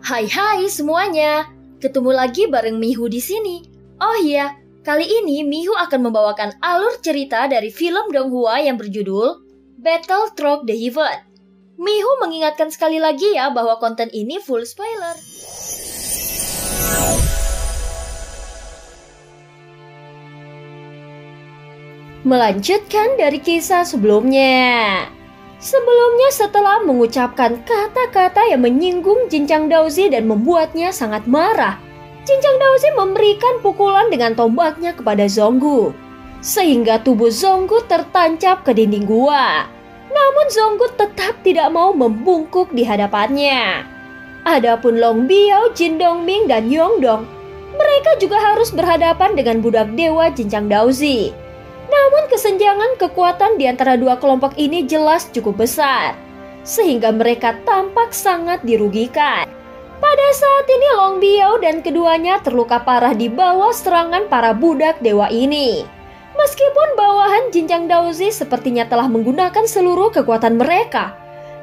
Hai semuanya, ketemu lagi bareng Mihu di sini. Oh iya, kali ini Mihu akan membawakan alur cerita dari film Donghua yang berjudul Battle Through the Heaven. Mihu mengingatkan sekali lagi ya bahwa konten ini full spoiler. Melanjutkan dari kisah sebelumnya. Sebelumnya setelah mengucapkan kata-kata yang menyinggung Jinchang Daozi dan membuatnya sangat marah, Jinchang Daozi memberikan pukulan dengan tombaknya kepada Zhonggu, sehingga tubuh Zhonggu tertancap ke dinding gua. Namun Zhonggu tetap tidak mau membungkuk di hadapannya. Adapun Long Biao, Jin Dongming, dan Yongdong, mereka juga harus berhadapan dengan budak dewa Jinchang Daozi. Namun kesenjangan kekuatan di antara dua kelompok ini jelas cukup besar, sehingga mereka tampak sangat dirugikan. Pada saat ini Long Biao dan keduanya terluka parah di bawah serangan para budak dewa ini. Meskipun bawahan Jinchang Daozi sepertinya telah menggunakan seluruh kekuatan mereka,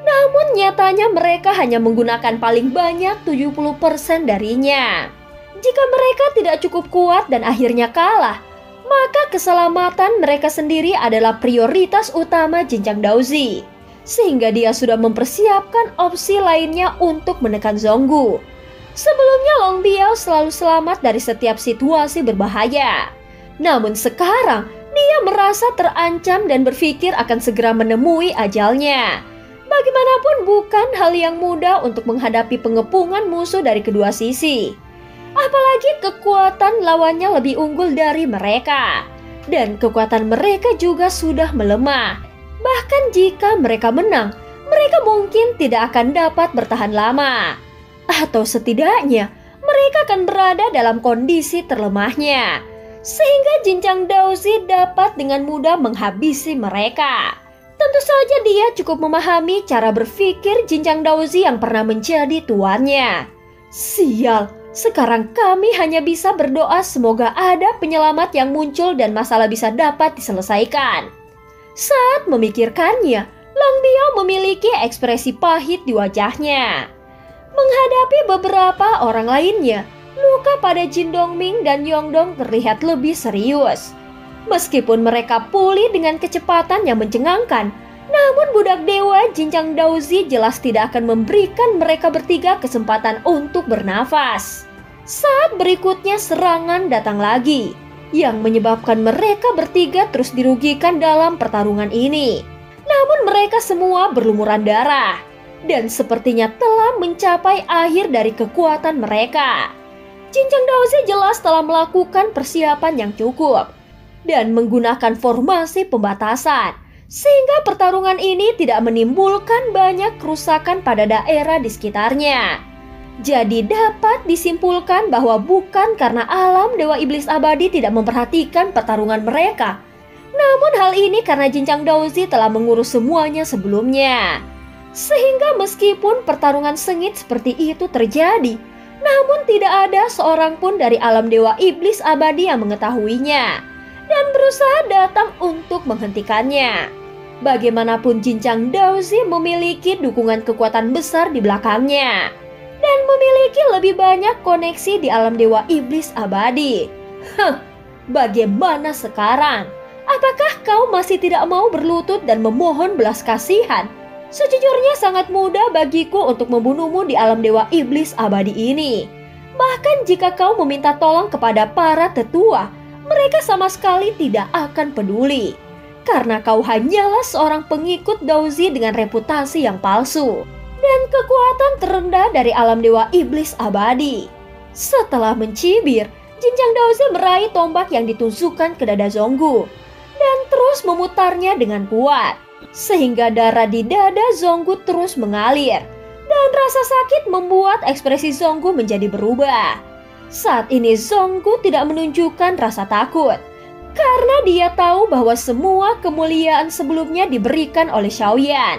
namun nyatanya mereka hanya menggunakan paling banyak 70% darinya. Jika mereka tidak cukup kuat dan akhirnya kalah, maka keselamatan mereka sendiri adalah prioritas utama Jinchang Daozi, sehingga dia sudah mempersiapkan opsi lainnya untuk menekan Zhonggu. Sebelumnya Long Biao selalu selamat dari setiap situasi berbahaya. Namun sekarang dia merasa terancam dan berpikir akan segera menemui ajalnya. Bagaimanapun bukan hal yang mudah untuk menghadapi pengepungan musuh dari kedua sisi. Apalagi kekuatan lawannya lebih unggul dari mereka. Dan kekuatan mereka juga sudah melemah. Bahkan jika mereka menang, mereka mungkin tidak akan dapat bertahan lama. Atau setidaknya, mereka akan berada dalam kondisi terlemahnya. Sehingga Jinchang Daozi dapat dengan mudah menghabisi mereka. Tentu saja dia cukup memahami cara berpikir Jinchang Daozi yang pernah menjadi tuannya. Sial! Sekarang kami hanya bisa berdoa semoga ada penyelamat yang muncul dan masalah bisa dapat diselesaikan. Saat memikirkannya, Long Biao memiliki ekspresi pahit di wajahnya. Menghadapi beberapa orang lainnya, luka pada Jin Dongming dan Yongdong terlihat lebih serius. Meskipun mereka pulih dengan kecepatan yang mencengangkan, namun budak dewa Jinchang Daozi jelas tidak akan memberikan mereka bertiga kesempatan untuk bernafas. Saat berikutnya serangan datang lagi, yang menyebabkan mereka bertiga terus dirugikan dalam pertarungan ini. Namun mereka semua berlumuran darah, dan sepertinya telah mencapai akhir dari kekuatan mereka. Jinchang Daozi jelas telah melakukan persiapan yang cukup, dan menggunakan formasi pembatasan, sehingga pertarungan ini tidak menimbulkan banyak kerusakan pada daerah di sekitarnya. Jadi dapat disimpulkan bahwa bukan karena alam Dewa Iblis Abadi tidak memperhatikan pertarungan mereka, namun hal ini karena Jinchang Daozi telah mengurus semuanya sebelumnya. Sehingga meskipun pertarungan sengit seperti itu terjadi, namun tidak ada seorang pun dari alam Dewa Iblis Abadi yang mengetahuinya dan berusaha datang untuk menghentikannya. Bagaimanapun Jinchang Daozi memiliki dukungan kekuatan besar di belakangnya dan memiliki lebih banyak koneksi di alam Dewa Iblis Abadi. Bagaimana sekarang? Apakah kau masih tidak mau berlutut dan memohon belas kasihan? Sejujurnya sangat mudah bagiku untuk membunuhmu di alam Dewa Iblis Abadi ini. Bahkan jika kau meminta tolong kepada para tetua, mereka sama sekali tidak akan peduli. Karena kau hanyalah seorang pengikut Daozi dengan reputasi yang palsu dan kekuatan terendah dari alam Dewa Iblis Abadi. Setelah mencibir, Jinchang Daozi meraih tombak yang ditusukkan ke dada Zhonggu dan terus memutarnya dengan kuat, sehingga darah di dada Zhonggu terus mengalir dan rasa sakit membuat ekspresi Zhonggu menjadi berubah. Saat ini Zhonggu tidak menunjukkan rasa takut, karena dia tahu bahwa semua kemuliaan sebelumnya diberikan oleh Xiaoyan.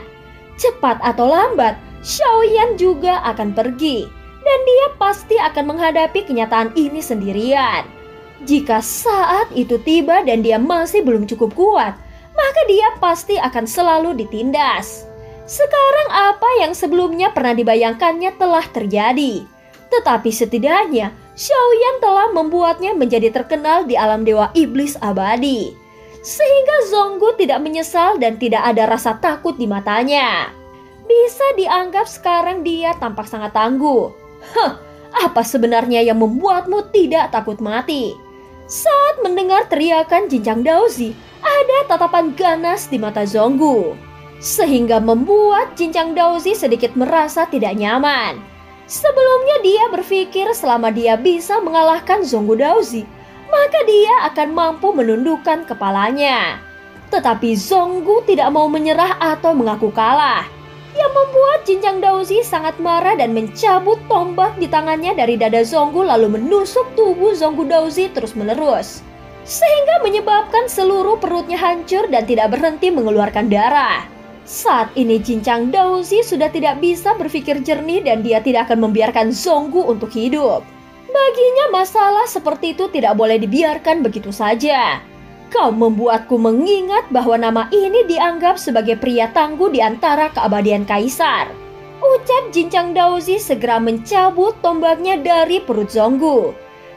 Cepat atau lambat, Xiaoyan juga akan pergi, dan dia pasti akan menghadapi kenyataan ini sendirian. Jika saat itu tiba dan dia masih belum cukup kuat, maka dia pasti akan selalu ditindas. Sekarang apa yang sebelumnya pernah dibayangkannya telah terjadi. Tetapi setidaknya Xiaoyan telah membuatnya menjadi terkenal di alam dewa iblis abadi, sehingga Zonggu tidak menyesal dan tidak ada rasa takut di matanya. Bisa dianggap sekarang dia tampak sangat tangguh. Apa sebenarnya yang membuatmu tidak takut mati? Saat mendengar teriakan Jinchang Daozi, ada tatapan ganas di mata Zonggu, sehingga membuat Jinchang Daozi sedikit merasa tidak nyaman. Sebelumnya dia berpikir selama dia bisa mengalahkan Zonggu Daozi, maka dia akan mampu menundukkan kepalanya. Tetapi Zonggu tidak mau menyerah atau mengaku kalah, yang membuat Jinchang Daozi sangat marah dan mencabut tombak di tangannya dari dada Zonggu lalu menusuk tubuh Zonggu Daozi terus-menerus, sehingga menyebabkan seluruh perutnya hancur dan tidak berhenti mengeluarkan darah. Saat ini Jinchang Daozi sudah tidak bisa berpikir jernih dan dia tidak akan membiarkan Zonggu untuk hidup. Baginya masalah seperti itu tidak boleh dibiarkan begitu saja. Kau membuatku mengingat bahwa nama ini dianggap sebagai pria tangguh di antara keabadian kaisar. Ucap Jinchang Daozi segera mencabut tombaknya dari perut Zonggu,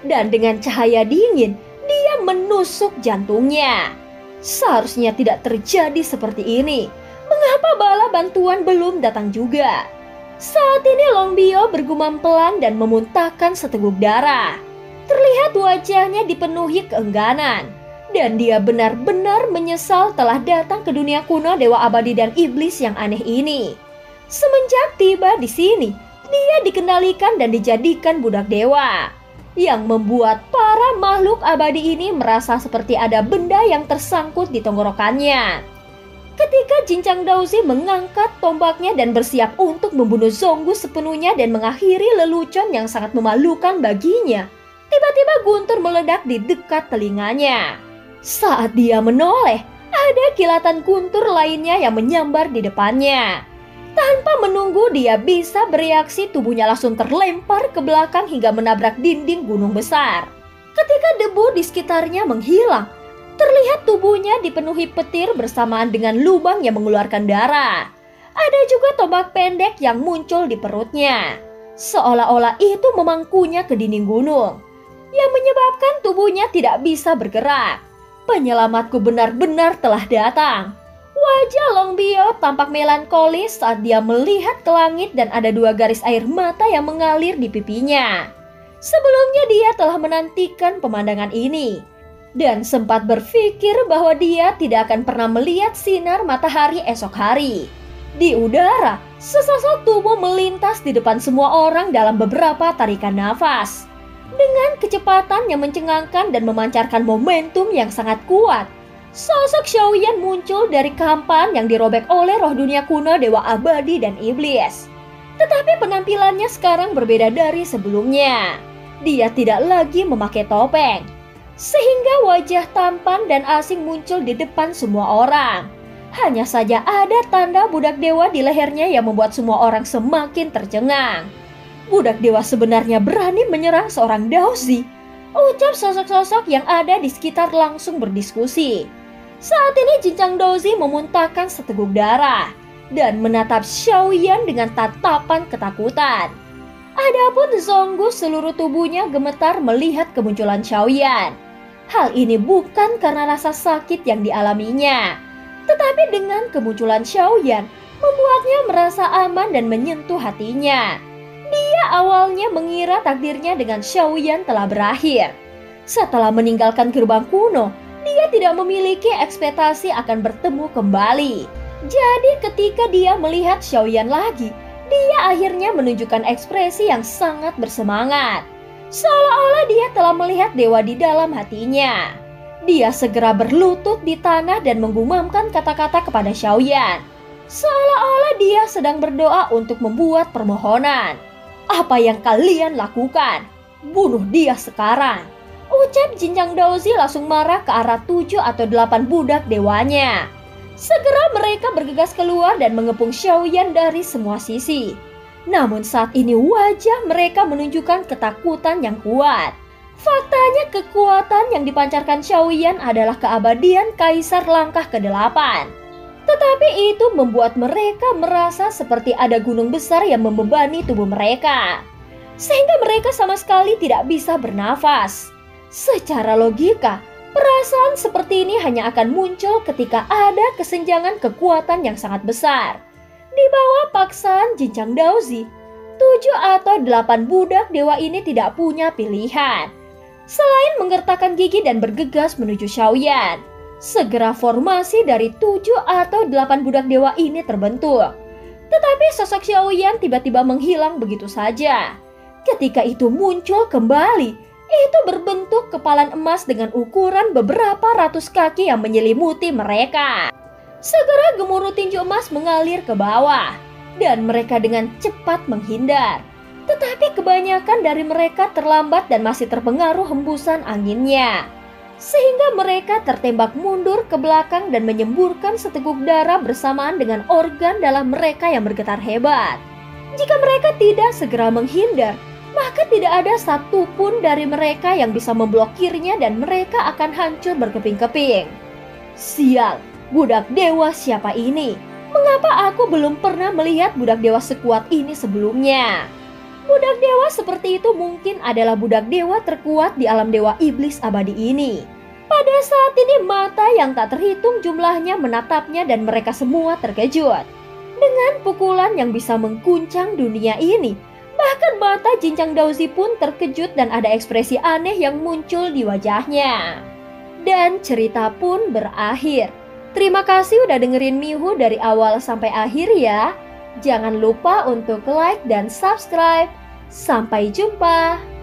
dan dengan cahaya dingin dia menusuk jantungnya. Seharusnya tidak terjadi seperti ini. Mengapa bala bantuan belum datang juga? Saat ini Longbio bergumam pelan dan memuntahkan seteguk darah. Terlihat wajahnya dipenuhi keengganan, dan dia benar-benar menyesal telah datang ke dunia kuno dewa abadi dan iblis yang aneh ini. Semenjak tiba di sini, dia dikendalikan dan dijadikan budak dewa, yang membuat para makhluk abadi ini merasa seperti ada benda yang tersangkut di tenggorokannya. Ketika Jinchang Daozi mengangkat tombaknya dan bersiap untuk membunuh Zonggu sepenuhnya dan mengakhiri lelucon yang sangat memalukan baginya, tiba-tiba guntur meledak di dekat telinganya. Saat dia menoleh, ada kilatan guntur lainnya yang menyambar di depannya. Tanpa menunggu dia bisa bereaksi, tubuhnya langsung terlempar ke belakang hingga menabrak dinding gunung besar. Ketika debu di sekitarnya menghilang, terlihat tubuhnya dipenuhi petir bersamaan dengan lubang yang mengeluarkan darah. Ada juga tombak pendek yang muncul di perutnya, seolah-olah itu memangkunya ke dinding gunung, yang menyebabkan tubuhnya tidak bisa bergerak. Penyelamatku benar-benar telah datang. Wajah Longbio tampak melankolis saat dia melihat ke langit dan ada dua garis air mata yang mengalir di pipinya. Sebelumnya dia telah menantikan pemandangan ini, dan sempat berpikir bahwa dia tidak akan pernah melihat sinar matahari esok hari. Di udara, sesosok tubuh melintas di depan semua orang dalam beberapa tarikan nafas. Dengan kecepatan yang mencengangkan dan memancarkan momentum yang sangat kuat, sosok Xiaoyan muncul dari kampan yang dirobek oleh roh dunia kuno dewa abadi dan iblis. Tetapi penampilannya sekarang berbeda dari sebelumnya. Dia tidak lagi memakai topeng, sehingga wajah tampan dan asing muncul di depan semua orang. Hanya saja ada tanda budak dewa di lehernya yang membuat semua orang semakin tercengang. Budak dewa sebenarnya berani menyerang seorang Daozi, ucap sosok-sosok yang ada di sekitar langsung berdiskusi. Saat ini Jinchang Daozi memuntahkan seteguk darah dan menatap Xiaoyan dengan tatapan ketakutan. Adapun Zonggu seluruh tubuhnya gemetar melihat kemunculan Xiaoyan. Hal ini bukan karena rasa sakit yang dialaminya, tetapi dengan kemunculan Xiaoyan membuatnya merasa aman dan menyentuh hatinya. Dia awalnya mengira takdirnya dengan Xiaoyan telah berakhir. Setelah meninggalkan gerbang kuno, dia tidak memiliki ekspektasi akan bertemu kembali. Jadi ketika dia melihat Xiaoyan lagi, dia akhirnya menunjukkan ekspresi yang sangat bersemangat, seolah-olah dia telah melihat dewa di dalam hatinya. Dia segera berlutut di tanah dan menggumamkan kata-kata kepada Xiaoyan, seolah-olah dia sedang berdoa untuk membuat permohonan. Apa yang kalian lakukan? Bunuh dia sekarang, ucap Jinchang Daozi langsung marah ke arah 7 atau 8 budak dewanya. Segera mereka bergegas keluar dan mengepung Xiaoyan dari semua sisi. Namun saat ini wajah mereka menunjukkan ketakutan yang kuat. Faktanya kekuatan yang dipancarkan Xiaoyan adalah keabadian kaisar langkah ke-8. Tetapi itu membuat mereka merasa seperti ada gunung besar yang membebani tubuh mereka. sehingga mereka sama sekali tidak bisa bernafas. Secara logika, perasaan seperti ini hanya akan muncul ketika ada kesenjangan kekuatan yang sangat besar. Di bawah paksaan Jinchang Daozi, 7 atau 8 budak dewa ini tidak punya pilihan selain menggertakkan gigi dan bergegas menuju Xiaoyan. Segera formasi dari 7 atau 8 budak dewa ini terbentuk. Tetapi sosok Xiaoyan tiba-tiba menghilang begitu saja. Ketika itu muncul kembali, itu berbentuk kepalan emas dengan ukuran beberapa ratus kaki yang menyelimuti mereka. Segera gemuruh tinju emas mengalir ke bawah, dan mereka dengan cepat menghindar. Tetapi kebanyakan dari mereka terlambat dan masih terpengaruh hembusan anginnya, sehingga mereka tertembak mundur ke belakang dan menyemburkan seteguk darah bersamaan dengan organ dalam mereka yang bergetar hebat. Jika mereka tidak segera menghindar, maka tidak ada satupun dari mereka yang bisa memblokirnya dan mereka akan hancur berkeping-keping. Sial, budak dewa siapa ini? Mengapa aku belum pernah melihat budak dewa sekuat ini sebelumnya? Budak dewa seperti itu mungkin adalah budak dewa terkuat di alam dewa iblis abadi ini. Pada saat ini mata yang tak terhitung jumlahnya menatapnya dan mereka semua terkejut. Dengan pukulan yang bisa mengguncang dunia ini, bahkan mata Jinchang Daozi pun terkejut dan ada ekspresi aneh yang muncul di wajahnya. Dan cerita pun berakhir. Terima kasih udah dengerin Mihu dari awal sampai akhir ya. Jangan lupa untuk like dan subscribe. Sampai jumpa.